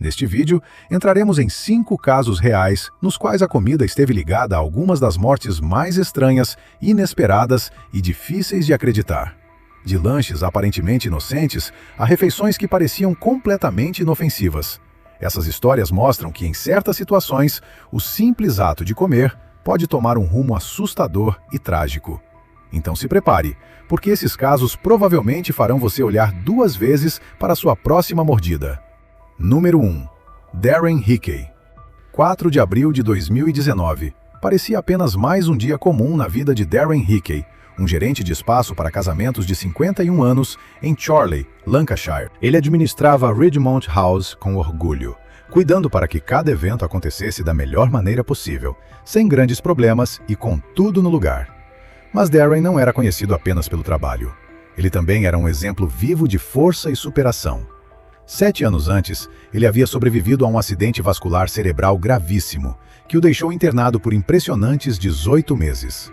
Neste vídeo, entraremos em 5 casos reais nos quais a comida esteve ligada a algumas das mortes mais estranhas, inesperadas e difíceis de acreditar. De lanches aparentemente inocentes a refeições que pareciam completamente inofensivas. Essas histórias mostram que, em certas situações, o simples ato de comer pode tomar um rumo assustador e trágico. Então se prepare, porque esses casos provavelmente farão você olhar 2 vezes para sua próxima mordida. Número 1. Darren Hickey. 4 de abril de 2019. Parecia apenas mais um dia comum na vida de Darren Hickey, um gerente de espaço para casamentos de 51 anos em Chorley, Lancashire. Ele administrava a Ridgemont House com orgulho, cuidando para que cada evento acontecesse da melhor maneira possível, sem grandes problemas e com tudo no lugar. Mas Darren não era conhecido apenas pelo trabalho. Ele também era um exemplo vivo de força e superação. 7 anos antes, ele havia sobrevivido a um acidente vascular cerebral gravíssimo, que o deixou internado por impressionantes 18 meses.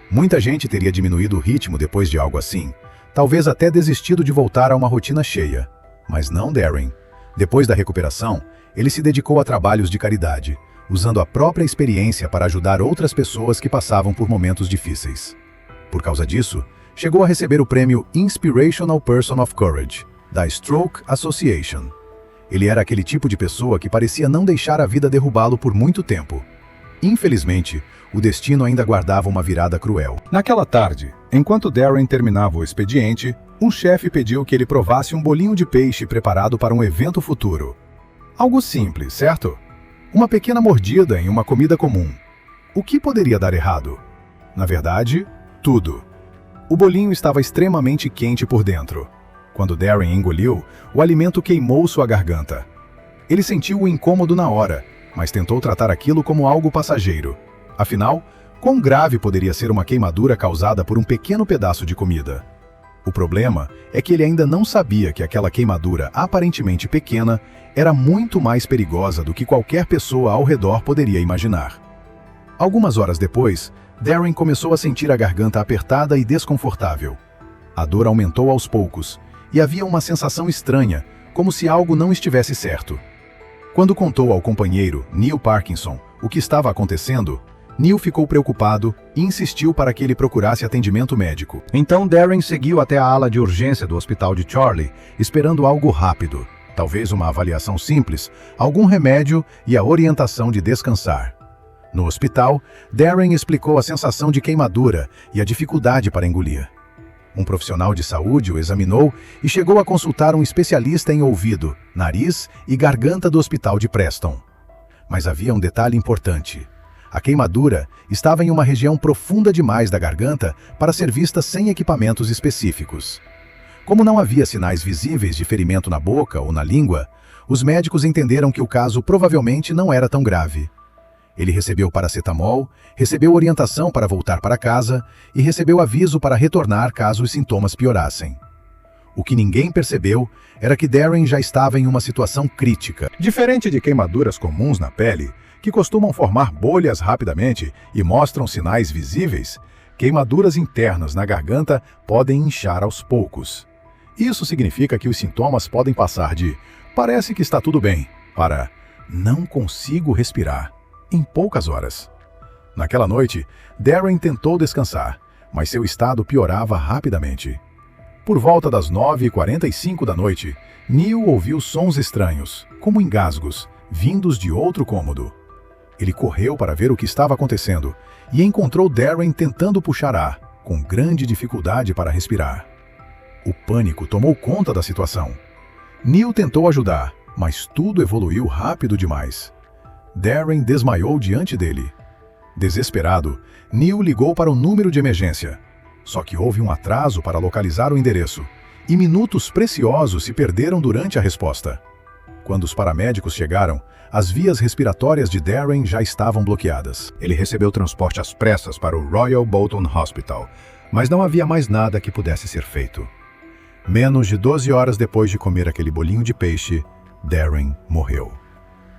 Muita gente teria diminuído o ritmo depois de algo assim, talvez até desistido de voltar a uma rotina cheia. Mas não Darren. Depois da recuperação, ele se dedicou a trabalhos de caridade, usando a própria experiência para ajudar outras pessoas que passavam por momentos difíceis. Por causa disso, chegou a receber o prêmio Inspirational Person of Courage, da Stroke Association. Ele era aquele tipo de pessoa que parecia não deixar a vida derrubá-lo por muito tempo. Infelizmente, o destino ainda guardava uma virada cruel. Naquela tarde, enquanto Darren terminava o expediente, um chefe pediu que ele provasse um bolinho de peixe preparado para um evento futuro. Algo simples, certo? Uma pequena mordida em uma comida comum. O que poderia dar errado? Na verdade, tudo. O bolinho estava extremamente quente por dentro. Quando Darren engoliu, o alimento queimou sua garganta. Ele sentiu o incômodo na hora, mas tentou tratar aquilo como algo passageiro. Afinal, quão grave poderia ser uma queimadura causada por um pequeno pedaço de comida? O problema é que ele ainda não sabia que aquela queimadura aparentemente pequena era muito mais perigosa do que qualquer pessoa ao redor poderia imaginar. Algumas horas depois, Darren começou a sentir a garganta apertada e desconfortável. A dor aumentou aos poucos, e havia uma sensação estranha, como se algo não estivesse certo. Quando contou ao companheiro, Neil Parkinson, o que estava acontecendo, Neil ficou preocupado e insistiu para que ele procurasse atendimento médico. Então Darren seguiu até a ala de urgência do hospital de Chorley, esperando algo rápido, talvez uma avaliação simples, algum remédio e a orientação de descansar. No hospital, Darren explicou a sensação de queimadura e a dificuldade para engolir. Um profissional de saúde o examinou e chegou a consultar um especialista em ouvido, nariz e garganta do hospital de Preston. Mas havia um detalhe importante. A queimadura estava em uma região profunda demais da garganta para ser vista sem equipamentos específicos. Como não havia sinais visíveis de ferimento na boca ou na língua, os médicos entenderam que o caso provavelmente não era tão grave. Ele recebeu paracetamol, recebeu orientação para voltar para casa e recebeu aviso para retornar caso os sintomas piorassem. O que ninguém percebeu era que Darren já estava em uma situação crítica. Diferente de queimaduras comuns na pele, que costumam formar bolhas rapidamente e mostram sinais visíveis, queimaduras internas na garganta podem inchar aos poucos. Isso significa que os sintomas podem passar de "parece que está tudo bem" para "não consigo respirar" em poucas horas. Naquela noite, Darren tentou descansar, mas seu estado piorava rapidamente. Por volta das 9h45 da noite, Neil ouviu sons estranhos, como engasgos, vindos de outro cômodo. Ele correu para ver o que estava acontecendo e encontrou Darren tentando puxar ar, com grande dificuldade para respirar. O pânico tomou conta da situação. Neil tentou ajudar, mas tudo evoluiu rápido demais. Darren desmaiou diante dele. Desesperado, Neil ligou para o número de emergência. Só que houve um atraso para localizar o endereço, e minutos preciosos se perderam durante a resposta. Quando os paramédicos chegaram, as vias respiratórias de Darren já estavam bloqueadas. Ele recebeu transporte às pressas para o Royal Bolton Hospital, mas não havia mais nada que pudesse ser feito. Menos de 12 horas depois de comer aquele bolinho de peixe, Darren morreu.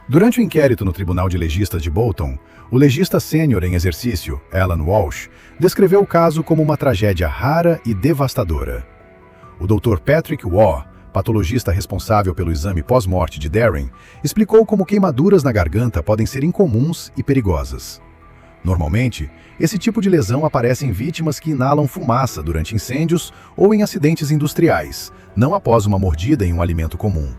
Durante o inquérito no Tribunal de Legistas de Bolton, o legista sênior em exercício, Alan Walsh, descreveu o caso como uma tragédia rara e devastadora. O Dr. Patrick Waugh, patologista responsável pelo exame pós-morte de Darren, explicou como queimaduras na garganta podem ser incomuns e perigosas. Normalmente, esse tipo de lesão aparece em vítimas que inalam fumaça durante incêndios ou em acidentes industriais, não após uma mordida em um alimento comum.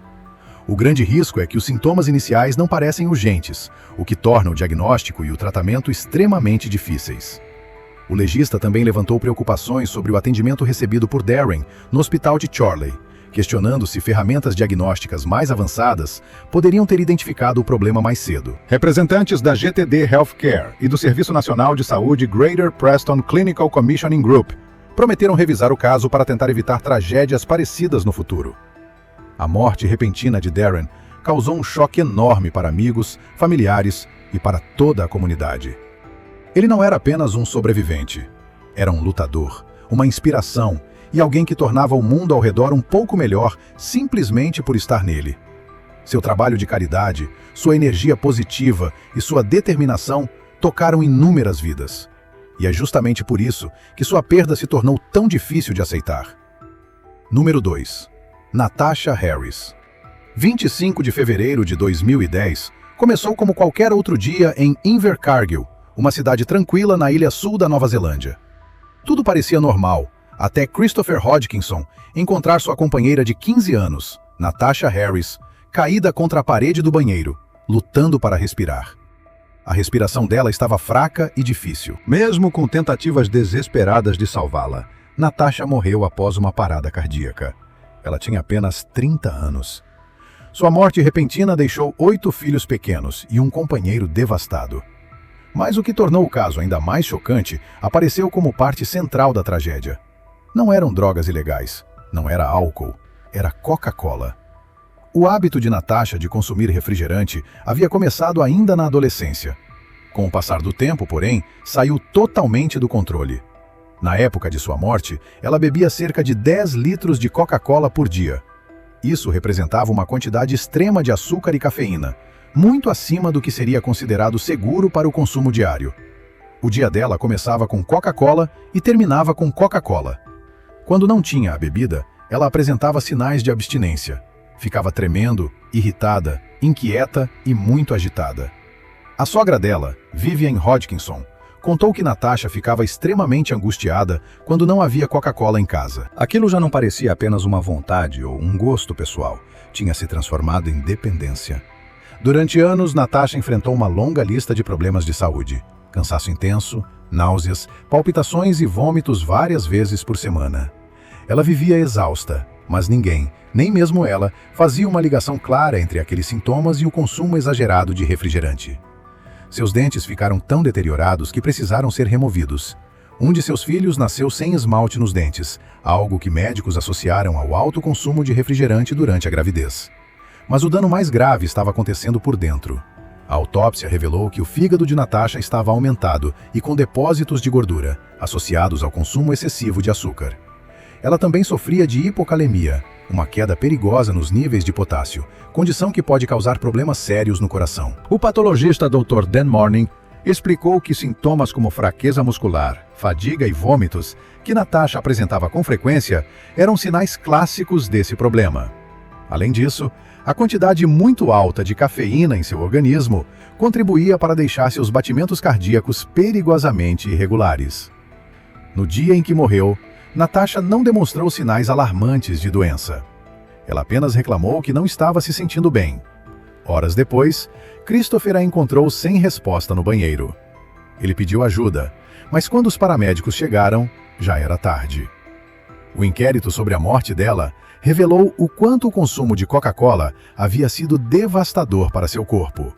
O grande risco é que os sintomas iniciais não parecem urgentes, o que torna o diagnóstico e o tratamento extremamente difíceis. O legista também levantou preocupações sobre o atendimento recebido por Darren no hospital de Chorley, questionando se ferramentas diagnósticas mais avançadas poderiam ter identificado o problema mais cedo. Representantes da GTD Healthcare e do Serviço Nacional de Saúde Greater Preston Clinical Commissioning Group prometeram revisar o caso para tentar evitar tragédias parecidas no futuro. A morte repentina de Darren causou um choque enorme para amigos, familiares e para toda a comunidade. Ele não era apenas um sobrevivente. Era um lutador, uma inspiração e alguém que tornava o mundo ao redor um pouco melhor simplesmente por estar nele. Seu trabalho de caridade, sua energia positiva e sua determinação tocaram inúmeras vidas. E é justamente por isso que sua perda se tornou tão difícil de aceitar. Número 2. Natasha Harris. 25 de fevereiro de 2010 começou como qualquer outro dia em Invercargill, uma cidade tranquila na ilha sul da Nova Zelândia. Tudo parecia normal, até Christopher Hodgkinson encontrar sua companheira de 15 anos, Natasha Harris, caída contra a parede do banheiro, lutando para respirar. A respiração dela estava fraca e difícil. Mesmo com tentativas desesperadas de salvá-la, Natasha morreu após uma parada cardíaca. Ela tinha apenas 30 anos. Sua morte repentina deixou 8 filhos pequenos e um companheiro devastado. Mas o que tornou o caso ainda mais chocante apareceu como parte central da tragédia. Não eram drogas ilegais, não era álcool, era Coca-Cola. O hábito de Natasha de consumir refrigerante havia começado ainda na adolescência. Com o passar do tempo, porém, saiu totalmente do controle. Na época de sua morte, ela bebia cerca de 10 litros de Coca-Cola por dia. Isso representava uma quantidade extrema de açúcar e cafeína, muito acima do que seria considerado seguro para o consumo diário. O dia dela começava com Coca-Cola e terminava com Coca-Cola. Quando não tinha a bebida, ela apresentava sinais de abstinência. Ficava tremendo, irritada, inquieta e muito agitada. A sogra dela, Vivian Hodgkinson, contou que Natasha ficava extremamente angustiada quando não havia Coca-Cola em casa. Aquilo já não parecia apenas uma vontade ou um gosto pessoal, tinha se transformado em dependência. Durante anos, Natasha enfrentou uma longa lista de problemas de saúde. Cansaço intenso, náuseas, palpitações e vômitos várias vezes por semana. Ela vivia exausta, mas ninguém, nem mesmo ela, fazia uma ligação clara entre aqueles sintomas e o consumo exagerado de refrigerante. Seus dentes ficaram tão deteriorados que precisaram ser removidos. Um de seus filhos nasceu sem esmalte nos dentes, algo que médicos associaram ao alto consumo de refrigerante durante a gravidez. Mas o dano mais grave estava acontecendo por dentro. A autópsia revelou que o fígado de Natasha estava aumentado e com depósitos de gordura, associados ao consumo excessivo de açúcar. Ela também sofria de hipocalemia, uma queda perigosa nos níveis de potássio, condição que pode causar problemas sérios no coração. O patologista Dr. Dan Morning explicou que sintomas como fraqueza muscular, fadiga e vômitos, que Natasha apresentava com frequência, eram sinais clássicos desse problema. Além disso, a quantidade muito alta de cafeína em seu organismo contribuía para deixar seus batimentos cardíacos perigosamente irregulares. No dia em que morreu, Natasha não demonstrou sinais alarmantes de doença. Ela apenas reclamou que não estava se sentindo bem. Horas depois, Christopher a encontrou sem resposta no banheiro. Ele pediu ajuda, mas quando os paramédicos chegaram, já era tarde. O inquérito sobre a morte dela revelou o quanto o consumo de Coca-Cola havia sido devastador para seu corpo.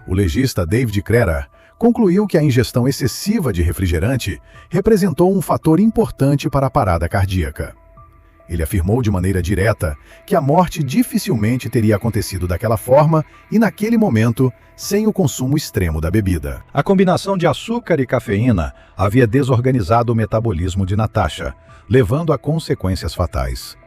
O legista David Crerar concluiu que a ingestão excessiva de refrigerante representou um fator importante para a parada cardíaca. Ele afirmou de maneira direta que a morte dificilmente teria acontecido daquela forma e naquele momento, sem o consumo extremo da bebida. A combinação de açúcar e cafeína havia desorganizado o metabolismo de Natasha, levando a consequências fatais.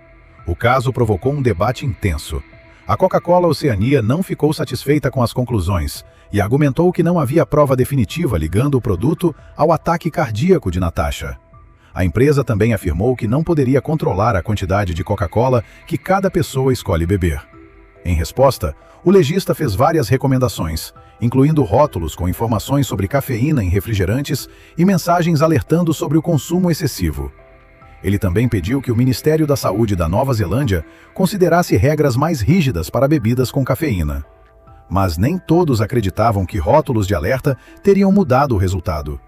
O caso provocou um debate intenso. A Coca-Cola Oceania não ficou satisfeita com as conclusões e argumentou que não havia prova definitiva ligando o produto ao ataque cardíaco de Natasha. A empresa também afirmou que não poderia controlar a quantidade de Coca-Cola que cada pessoa escolhe beber. Em resposta, o legista fez várias recomendações, incluindo rótulos com informações sobre cafeína em refrigerantes e mensagens alertando sobre o consumo excessivo. Ele também pediu que o Ministério da Saúde da Nova Zelândia considerasse regras mais rígidas para bebidas com cafeína. Mas nem todos acreditavam que rótulos de alerta teriam mudado o resultado.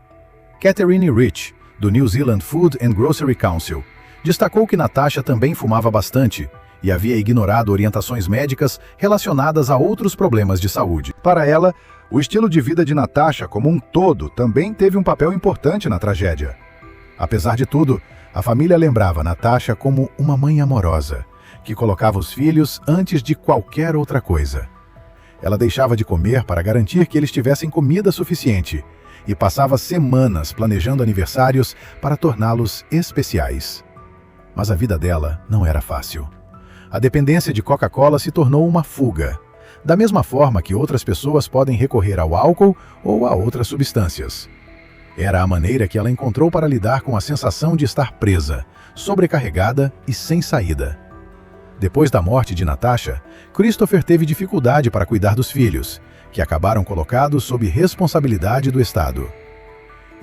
Catherine Rich, do New Zealand Food and Grocery Council, destacou que Natasha também fumava bastante e havia ignorado orientações médicas relacionadas a outros problemas de saúde. Para ela, o estilo de vida de Natasha como um todo também teve um papel importante na tragédia. Apesar de tudo, a família lembrava Natasha como uma mãe amorosa, que colocava os filhos antes de qualquer outra coisa. Ela deixava de comer para garantir que eles tivessem comida suficiente e passava semanas planejando aniversários para torná-los especiais. Mas a vida dela não era fácil. A dependência de Coca-Cola se tornou uma fuga, da mesma forma que outras pessoas podem recorrer ao álcool ou a outras substâncias. Era a maneira que ela encontrou para lidar com a sensação de estar presa, sobrecarregada e sem saída. Depois da morte de Natasha, Christopher teve dificuldade para cuidar dos filhos, que acabaram colocados sob responsabilidade do Estado.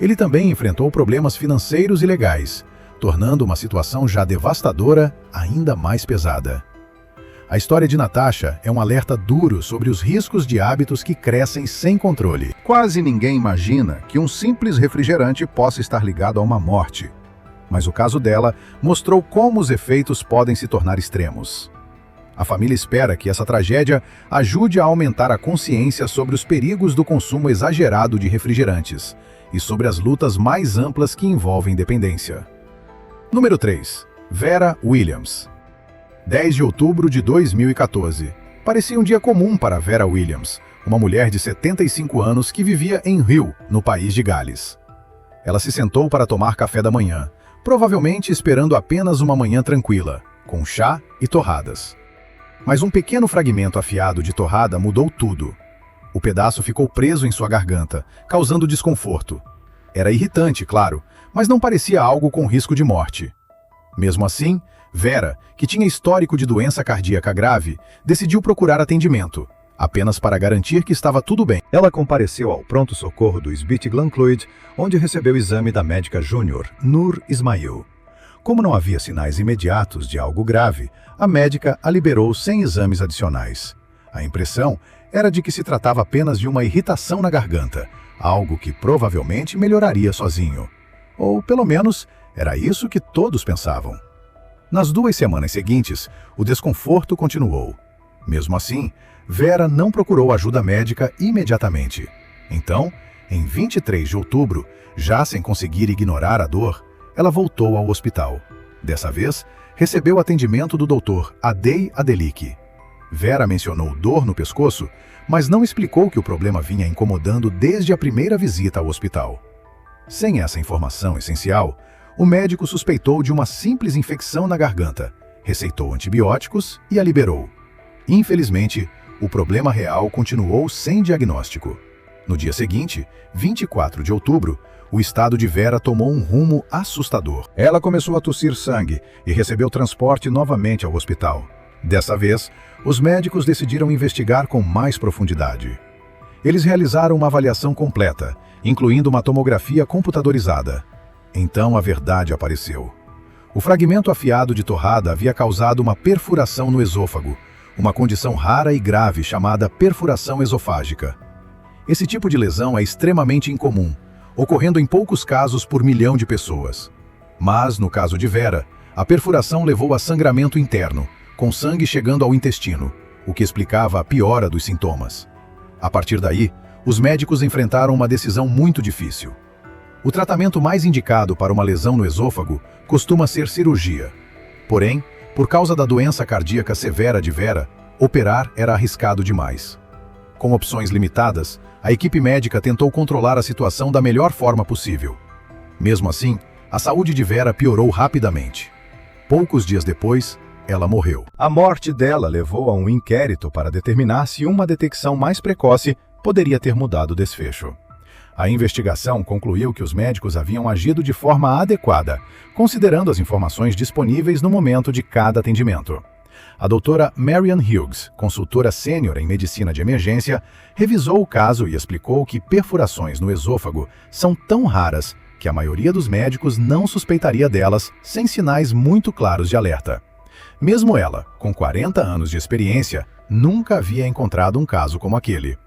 Ele também enfrentou problemas financeiros e legais, tornando uma situação já devastadora ainda mais pesada. A história de Natasha é um alerta duro sobre os riscos de hábitos que crescem sem controle. Quase ninguém imagina que um simples refrigerante possa estar ligado a uma morte. Mas o caso dela mostrou como os efeitos podem se tornar extremos. A família espera que essa tragédia ajude a aumentar a consciência sobre os perigos do consumo exagerado de refrigerantes e sobre as lutas mais amplas que envolvem dependência. Número 3. Vera Williams. 10 de outubro de 2014. Parecia um dia comum para Vera Williams, uma mulher de 75 anos que vivia em Hull, no país de Gales. Ela se sentou para tomar café da manhã, provavelmente esperando apenas uma manhã tranquila, com chá e torradas. Mas um pequeno fragmento afiado de torrada mudou tudo. O pedaço ficou preso em sua garganta, causando desconforto. Era irritante, claro, mas não parecia algo com risco de morte. Mesmo assim, Vera, que tinha histórico de doença cardíaca grave, decidiu procurar atendimento, apenas para garantir que estava tudo bem. Ela compareceu ao pronto-socorro do Sbit Glenclwyd, onde recebeu o exame da médica júnior, Nur Ismail. Como não havia sinais imediatos de algo grave, a médica a liberou sem exames adicionais. A impressão era de que se tratava apenas de uma irritação na garganta, algo que provavelmente melhoraria sozinho. Ou, pelo menos, era isso que todos pensavam. Nas 2 semanas seguintes, o desconforto continuou. Mesmo assim, Vera não procurou ajuda médica imediatamente. Então, em 23 de outubro, já sem conseguir ignorar a dor, ela voltou ao hospital. Dessa vez, recebeu atendimento do Dr. Adey Adelik. Vera mencionou dor no pescoço, mas não explicou que o problema vinha incomodando desde a primeira visita ao hospital. Sem essa informação essencial, o médico suspeitou de uma simples infecção na garganta, receitou antibióticos e a liberou. Infelizmente, o problema real continuou sem diagnóstico. No dia seguinte, 24 de outubro, o estado de Vera tomou um rumo assustador. Ela começou a tossir sangue e recebeu transporte novamente ao hospital. Dessa vez, os médicos decidiram investigar com mais profundidade. Eles realizaram uma avaliação completa, incluindo uma tomografia computadorizada. Então a verdade apareceu. O fragmento afiado de torrada havia causado uma perfuração no esôfago, uma condição rara e grave chamada perfuração esofágica. Esse tipo de lesão é extremamente incomum, ocorrendo em poucos casos por 1 milhão de pessoas. Mas, no caso de Vera, a perfuração levou a sangramento interno, com sangue chegando ao intestino, o que explicava a piora dos sintomas. A partir daí, os médicos enfrentaram uma decisão muito difícil. O tratamento mais indicado para uma lesão no esôfago costuma ser cirurgia. Porém, por causa da doença cardíaca severa de Vera, operar era arriscado demais. Com opções limitadas, a equipe médica tentou controlar a situação da melhor forma possível. Mesmo assim, a saúde de Vera piorou rapidamente. Poucos dias depois, ela morreu. A morte dela levou a um inquérito para determinar se uma detecção mais precoce poderia ter mudado o desfecho. A investigação concluiu que os médicos haviam agido de forma adequada, considerando as informações disponíveis no momento de cada atendimento. A doutora Marian Hughes, consultora sênior em medicina de emergência, revisou o caso e explicou que perfurações no esôfago são tão raras que a maioria dos médicos não suspeitaria delas sem sinais muito claros de alerta. Mesmo ela, com 40 anos de experiência, nunca havia encontrado um caso como aquele.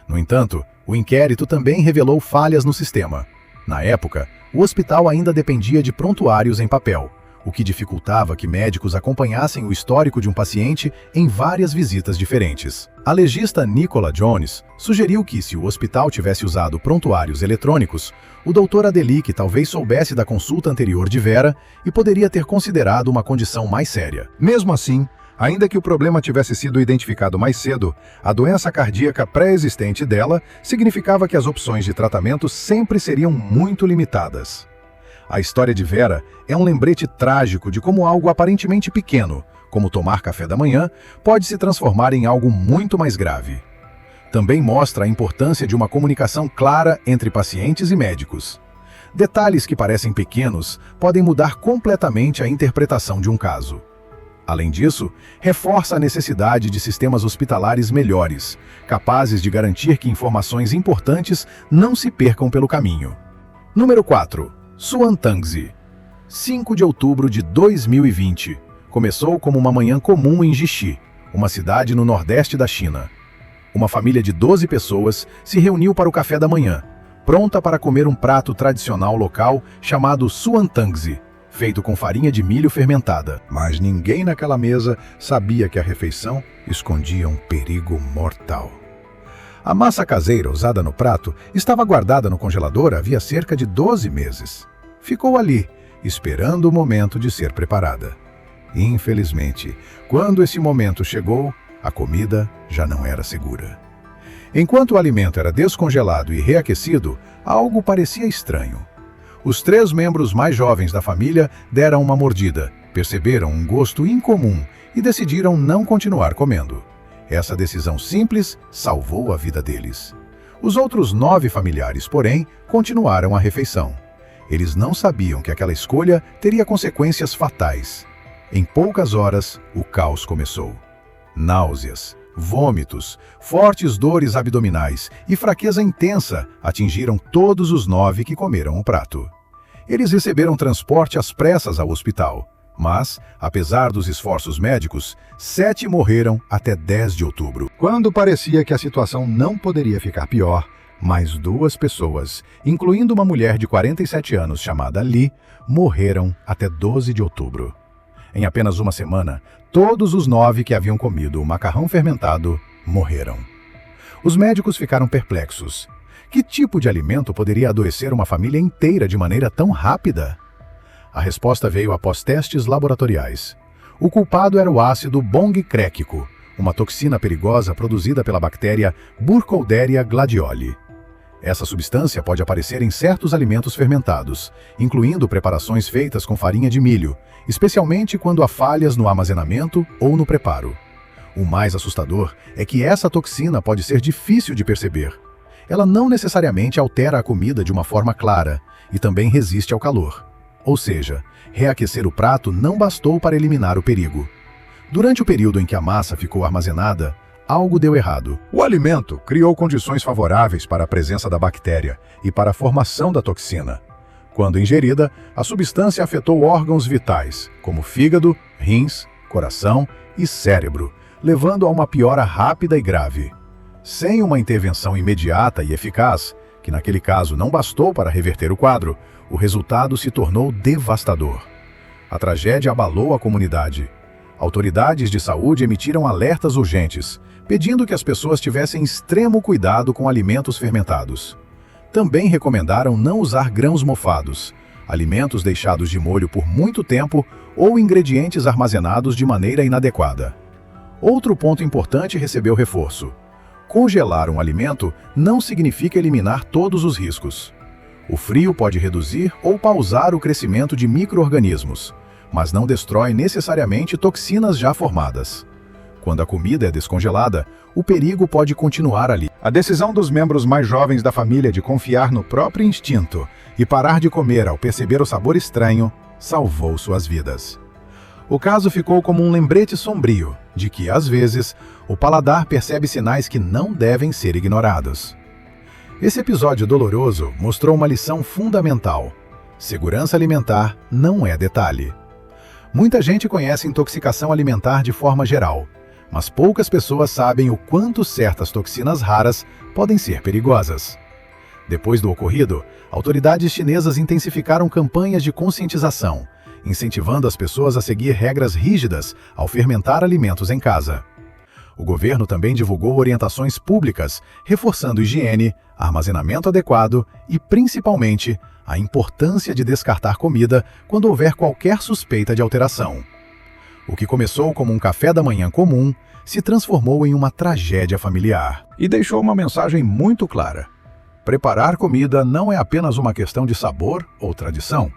No entanto, o inquérito também revelou falhas no sistema. Na época, o hospital ainda dependia de prontuários em papel, o que dificultava que médicos acompanhassem o histórico de um paciente em várias visitas diferentes. A legista Nicola Jones sugeriu que, se o hospital tivesse usado prontuários eletrônicos, o Dr. Adelic talvez soubesse da consulta anterior de Vera e poderia ter considerado uma condição mais séria. Mesmo assim, ainda que o problema tivesse sido identificado mais cedo, a doença cardíaca pré-existente dela significava que as opções de tratamento sempre seriam muito limitadas. A história de Vera é um lembrete trágico de como algo aparentemente pequeno, como tomar café da manhã, pode se transformar em algo muito mais grave. Também mostra a importância de uma comunicação clara entre pacientes e médicos. Detalhes que parecem pequenos podem mudar completamente a interpretação de um caso. Além disso, reforça a necessidade de sistemas hospitalares melhores, capazes de garantir que informações importantes não se percam pelo caminho. Número 4. Xuantangzi. 5 de outubro de 2020. Começou como uma manhã comum em Jixi, uma cidade no nordeste da China. Uma família de 12 pessoas se reuniu para o café da manhã, pronta para comer um prato tradicional local chamado Xuantangzi, feito com farinha de milho fermentada. Mas ninguém naquela mesa sabia que a refeição escondia um perigo mortal. A massa caseira usada no prato estava guardada no congelador havia cerca de 12 meses. Ficou ali, esperando o momento de ser preparada. Infelizmente, quando esse momento chegou, a comida já não era segura. Enquanto o alimento era descongelado e reaquecido, algo parecia estranho. Os 3 membros mais jovens da família deram uma mordida, perceberam um gosto incomum e decidiram não continuar comendo. Essa decisão simples salvou a vida deles. Os outros 9 familiares, porém, continuaram a refeição. Eles não sabiam que aquela escolha teria consequências fatais. Em poucas horas, o caos começou. Náuseas, vômitos, fortes dores abdominais e fraqueza intensa atingiram todos os 9 que comeram o prato. Eles receberam transporte às pressas ao hospital, mas, apesar dos esforços médicos, 7 morreram até 10 de outubro. Quando parecia que a situação não poderia ficar pior, mais 2 pessoas, incluindo uma mulher de 47 anos chamada Li, morreram até 12 de outubro. Em apenas uma semana, todos os 9 que haviam comido o macarrão fermentado morreram. Os médicos ficaram perplexos. Que tipo de alimento poderia adoecer uma família inteira de maneira tão rápida? A resposta veio após testes laboratoriais. O culpado era o ácido bongcréquico, uma toxina perigosa produzida pela bactéria Burkholderia gladioli. Essa substância pode aparecer em certos alimentos fermentados, incluindo preparações feitas com farinha de milho, especialmente quando há falhas no armazenamento ou no preparo. O mais assustador é que essa toxina pode ser difícil de perceber. Ela não necessariamente altera a comida de uma forma clara e também resiste ao calor. Ou seja, reaquecer o prato não bastou para eliminar o perigo. Durante o período em que a massa ficou armazenada, algo deu errado. O alimento criou condições favoráveis para a presença da bactéria e para a formação da toxina. Quando ingerida, a substância afetou órgãos vitais, como fígado, rins, coração e cérebro, levando a uma piora rápida e grave. Sem uma intervenção imediata e eficaz, que naquele caso não bastou para reverter o quadro, o resultado se tornou devastador. A tragédia abalou a comunidade. Autoridades de saúde emitiram alertas urgentes, pedindo que as pessoas tivessem extremo cuidado com alimentos fermentados. Também recomendaram não usar grãos mofados, alimentos deixados de molho por muito tempo ou ingredientes armazenados de maneira inadequada. Outro ponto importante recebeu reforço. Congelar um alimento não significa eliminar todos os riscos. O frio pode reduzir ou pausar o crescimento de micro-organismos, mas não destrói necessariamente toxinas já formadas. Quando a comida é descongelada, o perigo pode continuar ali. A decisão dos membros mais jovens da família de confiar no próprio instinto e parar de comer ao perceber o sabor estranho salvou suas vidas. O caso ficou como um lembrete sombrio de que, às vezes, o paladar percebe sinais que não devem ser ignorados. Esse episódio doloroso mostrou uma lição fundamental: segurança alimentar não é detalhe. Muita gente conhece intoxicação alimentar de forma geral, mas poucas pessoas sabem o quanto certas toxinas raras podem ser perigosas. Depois do ocorrido, autoridades chinesas intensificaram campanhas de conscientização, incentivando as pessoas a seguir regras rígidas ao fermentar alimentos em casa. O governo também divulgou orientações públicas, reforçando higiene, armazenamento adequado e, principalmente, a importância de descartar comida quando houver qualquer suspeita de alteração. O que começou como um café da manhã comum se transformou em uma tragédia familiar. E deixou uma mensagem muito clara: preparar comida não é apenas uma questão de sabor ou tradição.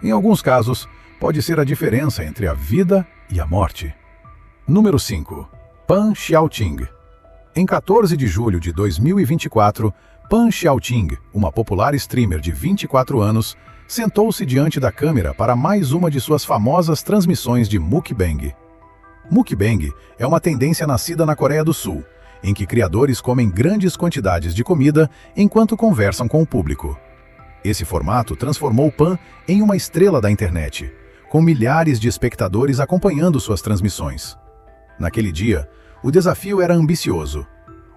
Em alguns casos, pode ser a diferença entre a vida e a morte. Número 5. Pan Xiaoting. Em 14 de julho de 2024, Pan Xiaoting, uma popular streamer de 24 anos, sentou-se diante da câmera para mais uma de suas famosas transmissões de mukbang. Mukbang é uma tendência nascida na Coreia do Sul, em que criadores comem grandes quantidades de comida enquanto conversam com o público. Esse formato transformou Pan em uma estrela da internet, com milhares de espectadores acompanhando suas transmissões. Naquele dia, o desafio era ambicioso: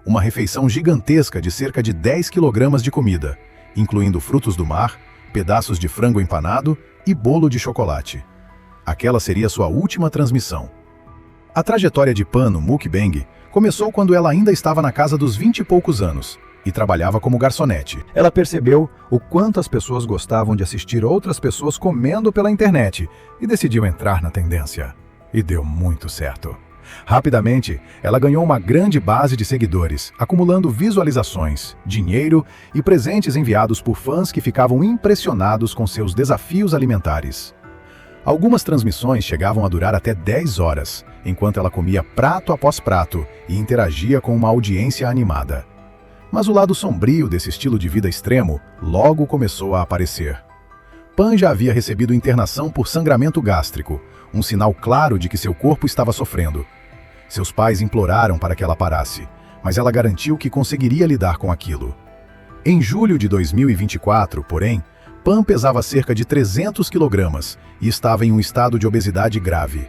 uma refeição gigantesca de cerca de 10 kg de comida, incluindo frutos do mar, pedaços de frango empanado e bolo de chocolate. Aquela seria sua última transmissão. A trajetória de Pan no mukbang começou quando ela ainda estava na casa dos 20 e poucos anos e trabalhava como garçonete. Ela percebeu o quanto as pessoas gostavam de assistir outras pessoas comendo pela internet e decidiu entrar na tendência. E deu muito certo. Rapidamente, ela ganhou uma grande base de seguidores, acumulando visualizações, dinheiro e presentes enviados por fãs que ficavam impressionados com seus desafios alimentares. Algumas transmissões chegavam a durar até 10 horas, enquanto ela comia prato após prato e interagia com uma audiência animada. Mas o lado sombrio desse estilo de vida extremo logo começou a aparecer. Pan já havia recebido internação por sangramento gástrico, um sinal claro de que seu corpo estava sofrendo. Seus pais imploraram para que ela parasse, mas ela garantiu que conseguiria lidar com aquilo. Em julho de 2024, porém, Pan pesava cerca de 300 kg e estava em um estado de obesidade grave.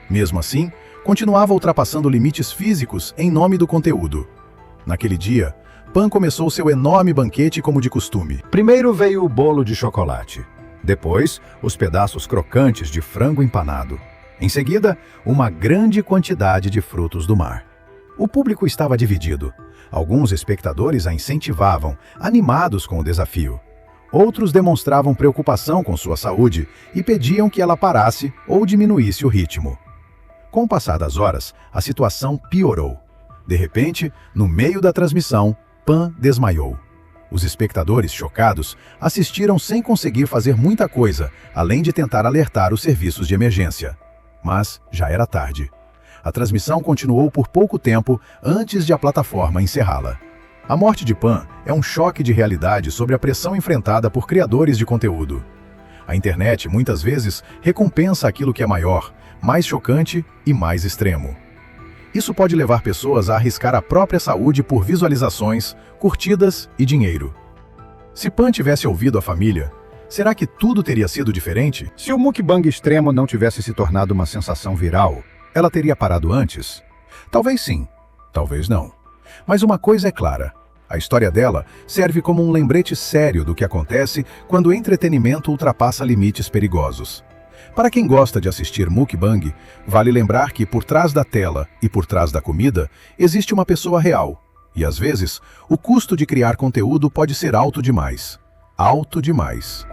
Mesmo assim, continuava ultrapassando limites físicos em nome do conteúdo. Naquele dia, Pan começou seu enorme banquete como de costume. Primeiro veio o bolo de chocolate. Depois, os pedaços crocantes de frango empanado. Em seguida, uma grande quantidade de frutos do mar. O público estava dividido. Alguns espectadores a incentivavam, animados com o desafio. Outros demonstravam preocupação com sua saúde e pediam que ela parasse ou diminuísse o ritmo. Com o passar das horas, a situação piorou. De repente, no meio da transmissão, Pan desmaiou. Os espectadores, chocados, assistiram sem conseguir fazer muita coisa, além de tentar alertar os serviços de emergência. Mas já era tarde. A transmissão continuou por pouco tempo antes de a plataforma encerrá-la. A morte de Pan é um choque de realidade sobre a pressão enfrentada por criadores de conteúdo. A internet, muitas vezes, recompensa aquilo que é maior, mais chocante e mais extremo. Isso pode levar pessoas a arriscar a própria saúde por visualizações, curtidas e dinheiro. Se Pan tivesse ouvido a família, será que tudo teria sido diferente? Se o mukbang extremo não tivesse se tornado uma sensação viral, ela teria parado antes? Talvez sim, talvez não. Mas uma coisa é clara: a história dela serve como um lembrete sério do que acontece quando o entretenimento ultrapassa limites perigosos. Para quem gosta de assistir mukbang, vale lembrar que por trás da tela e por trás da comida existe uma pessoa real. E às vezes, o custo de criar conteúdo pode ser alto demais. Alto demais.